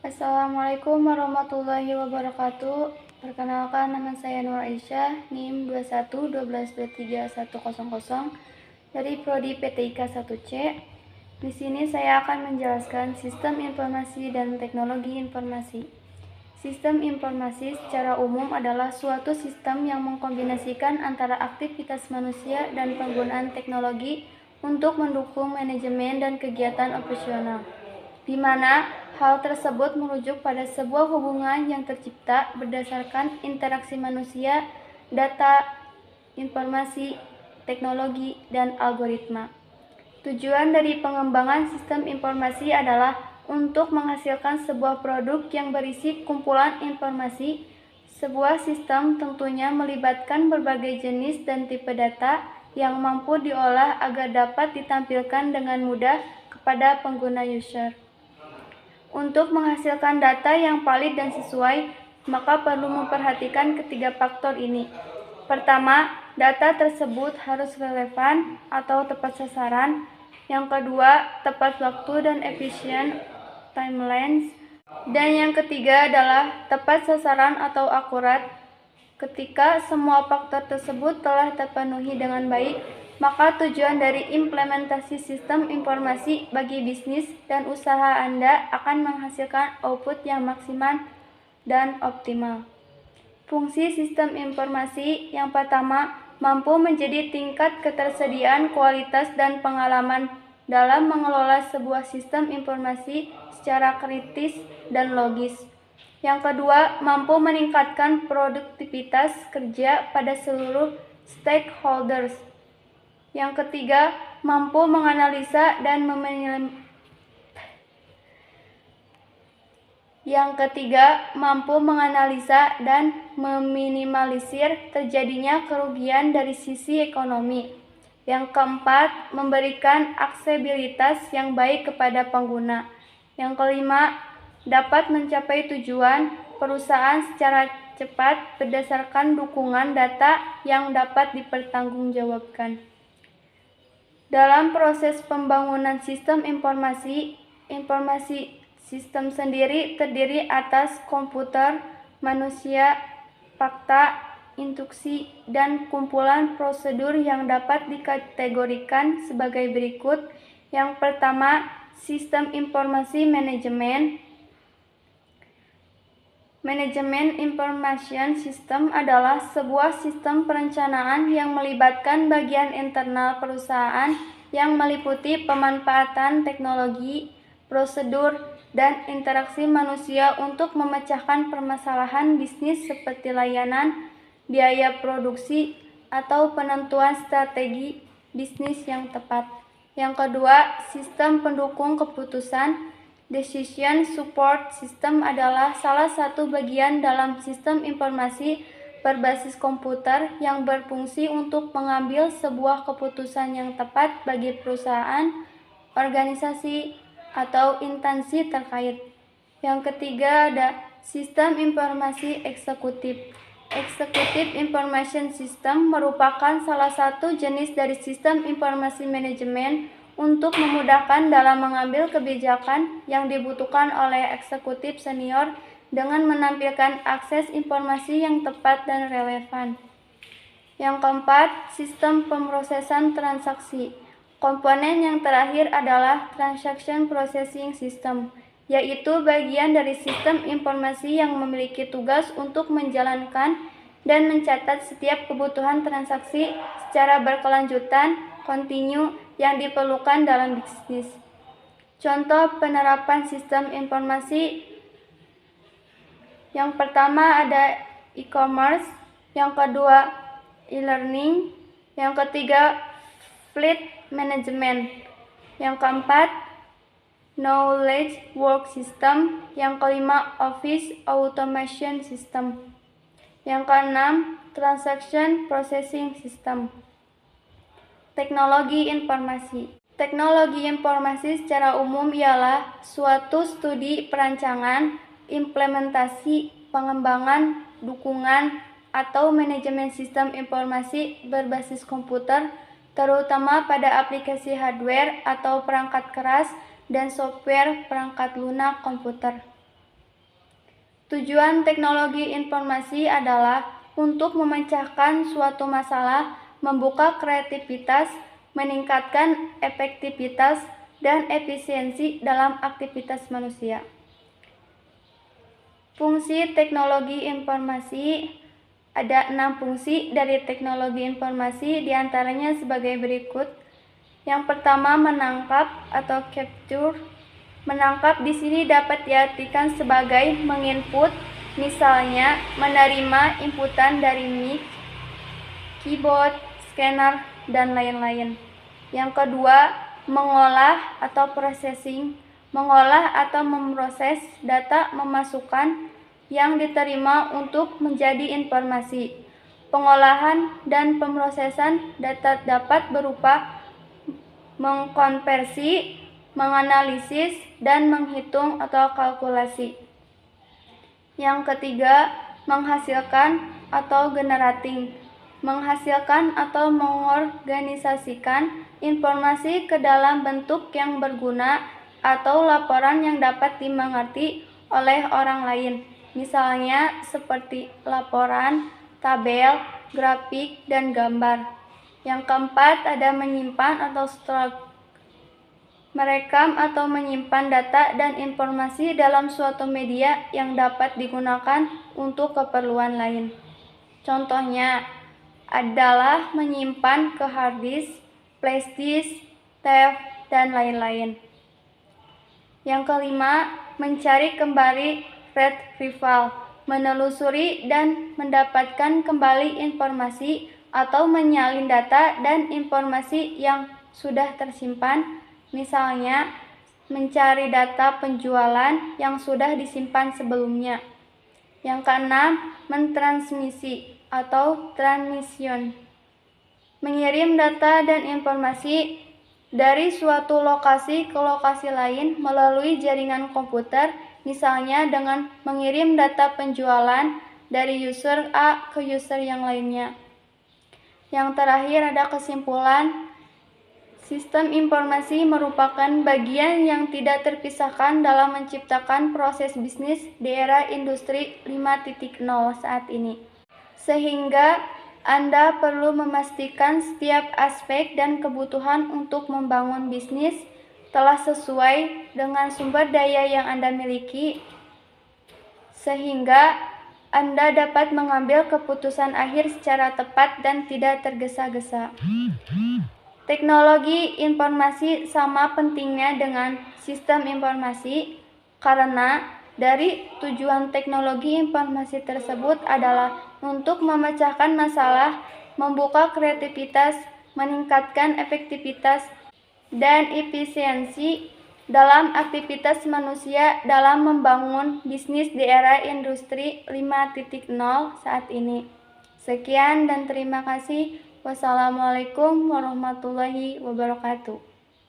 Assalamualaikum warahmatullahi wabarakatuh. Perkenalkan, nama saya Nur Aisyah, NIM 2112231100 dari Prodi PTIK 1C. Di sini saya akan menjelaskan Sistem Informasi dan Teknologi Informasi. Sistem informasi secara umum adalah suatu sistem yang mengkombinasikan antara aktivitas manusia dan penggunaan teknologi untuk mendukung manajemen dan kegiatan operasional, di mana hal tersebut merujuk pada sebuah hubungan yang tercipta berdasarkan interaksi manusia, data, informasi, teknologi, dan algoritma. Tujuan dari pengembangan sistem informasi adalah untuk menghasilkan sebuah produk yang berisi kumpulan informasi. Sebuah sistem tentunya melibatkan berbagai jenis dan tipe data yang mampu diolah agar dapat ditampilkan dengan mudah kepada pengguna user. Untuk menghasilkan data yang valid dan sesuai, maka perlu memperhatikan ketiga faktor ini. Pertama, data tersebut harus relevan atau tepat sasaran. Yang kedua, tepat waktu dan efisien timelines. Dan yang ketiga adalah tepat sasaran atau akurat. Ketika semua faktor tersebut telah terpenuhi dengan baik, maka tujuan dari implementasi sistem informasi bagi bisnis dan usaha Anda akan menghasilkan output yang maksimal dan optimal. Fungsi sistem informasi yang pertama, mampu menjadi tingkat ketersediaan kualitas dan pengalaman dalam mengelola sebuah sistem informasi secara kritis dan logis. Yang kedua, mampu meningkatkan produktivitas kerja pada seluruh stakeholders. Yang ketiga, mampu menganalisa dan meminimalisir terjadinya kerugian dari sisi ekonomi. Yang keempat, memberikan aksesibilitas yang baik kepada pengguna. Yang kelima, dapat mencapai tujuan perusahaan secara cepat berdasarkan dukungan data yang dapat dipertanggungjawabkan. Dalam proses pembangunan sistem informasi sistem sendiri terdiri atas komputer, manusia, fakta, instruksi, dan kumpulan prosedur yang dapat dikategorikan sebagai berikut. Yang pertama, sistem informasi manajemen. Manajemen Information System adalah sebuah sistem perencanaan yang melibatkan bagian internal perusahaan yang meliputi pemanfaatan teknologi, prosedur, dan interaksi manusia untuk memecahkan permasalahan bisnis seperti layanan, biaya produksi, atau penentuan strategi bisnis yang tepat. Yang kedua, sistem pendukung keputusan. Decision Support System adalah salah satu bagian dalam sistem informasi berbasis komputer yang berfungsi untuk mengambil sebuah keputusan yang tepat bagi perusahaan, organisasi, atau instansi terkait. Yang ketiga ada sistem informasi eksekutif. Executive Information System merupakan salah satu jenis dari sistem informasi manajemen untuk memudahkan dalam mengambil kebijakan yang dibutuhkan oleh eksekutif senior dengan menampilkan akses informasi yang tepat dan relevan. Yang keempat, sistem pemrosesan transaksi. Komponen yang terakhir adalah Transaction Processing System, yaitu bagian dari sistem informasi yang memiliki tugas untuk menjalankan dan mencatat setiap kebutuhan transaksi secara berkelanjutan, kontinu, yang diperlukan dalam bisnis. Contoh penerapan sistem informasi yang pertama ada e-commerce, yang kedua e-learning, yang ketiga fleet management, yang keempat knowledge work system, yang kelima office automation system, yang keenam transaction processing system. Teknologi informasi. Teknologi informasi secara umum ialah suatu studi perancangan, implementasi, pengembangan, dukungan, atau manajemen sistem informasi berbasis komputer, terutama pada aplikasi hardware atau perangkat keras dan software perangkat lunak komputer. Tujuan teknologi informasi adalah untuk memecahkan suatu masalah, membuka kreativitas, meningkatkan efektivitas dan efisiensi dalam aktivitas manusia. Fungsi teknologi informasi. Ada 6 fungsi dari teknologi informasi, diantaranya sebagai berikut. Yang pertama, menangkap atau capture. Menangkap di sini dapat diartikan sebagai menginput, misalnya menerima inputan dari mic, keyboard, scanner, dan lain-lain. Yang kedua, mengolah atau processing. Mengolah atau memproses data, memasukkan yang diterima untuk menjadi informasi. Pengolahan dan pemrosesan data dapat berupa mengkonversi, menganalisis, dan menghitung atau kalkulasi. Yang ketiga, menghasilkan atau generating. Menghasilkan atau mengorganisasikan informasi ke dalam bentuk yang berguna atau laporan yang dapat dimengerti oleh orang lain. Misalnya seperti laporan, tabel, grafik, dan gambar. Yang keempat, ada menyimpan atau store. Merekam atau menyimpan data dan informasi dalam suatu media yang dapat digunakan untuk keperluan lain. Contohnya adalah menyimpan ke hard disk, flash disk, tape, dan lain-lain. Yang kelima, mencari kembali retrieval, menelusuri dan mendapatkan kembali informasi atau menyalin data dan informasi yang sudah tersimpan. Misalnya, mencari data penjualan yang sudah disimpan sebelumnya. Yang keenam, mentransmisi atau transmission. Mengirim data dan informasi dari suatu lokasi ke lokasi lain melalui jaringan komputer, misalnya dengan mengirim data penjualan dari user A ke user yang lainnya. Yang terakhir ada kesimpulan. Sistem informasi merupakan bagian yang tidak terpisahkan dalam menciptakan proses bisnis di era industri 5.0 saat ini. Sehingga Anda perlu memastikan setiap aspek dan kebutuhan untuk membangun bisnis telah sesuai dengan sumber daya yang Anda miliki, sehingga Anda dapat mengambil keputusan akhir secara tepat dan tidak tergesa-gesa. Teknologi informasi sama pentingnya dengan sistem informasi karena dari tujuan teknologi informasi tersebut adalah untuk memecahkan masalah, membuka kreativitas, meningkatkan efektivitas dan efisiensi dalam aktivitas manusia dalam membangun bisnis di era industri 5.0 saat ini. Sekian dan terima kasih. Wassalamualaikum warahmatullahi wabarakatuh.